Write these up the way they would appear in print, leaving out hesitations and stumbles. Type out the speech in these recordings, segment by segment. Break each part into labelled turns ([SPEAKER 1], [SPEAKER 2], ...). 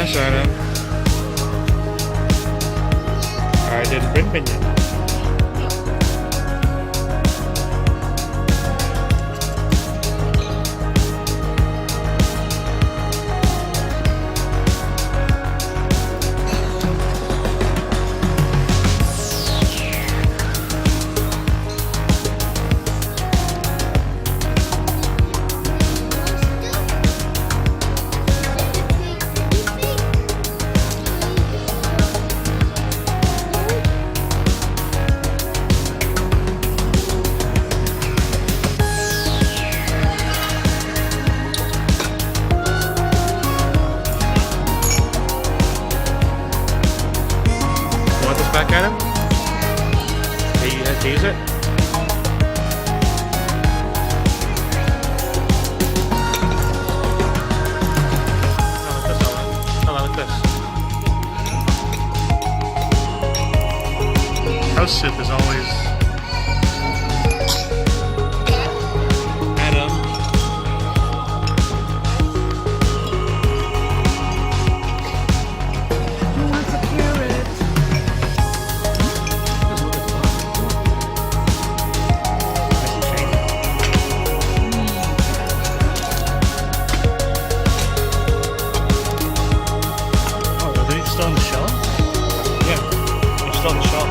[SPEAKER 1] Yes, Adam. I didn't bring minion. Back at him? Okay, you have to use it? No, like this. House soup is always... Adam.
[SPEAKER 2] Who wants a carrot?
[SPEAKER 1] Still on the shelf? Yeah, they're still on the shelf.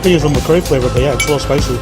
[SPEAKER 1] I use the McCoy flavor, but yeah, it's a little spicy.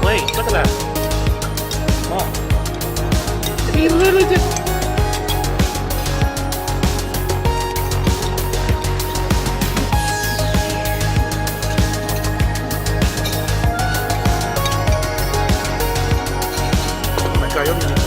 [SPEAKER 1] Wait, look at that. Wow.
[SPEAKER 2] He literally just...
[SPEAKER 1] Oh my god, you don't even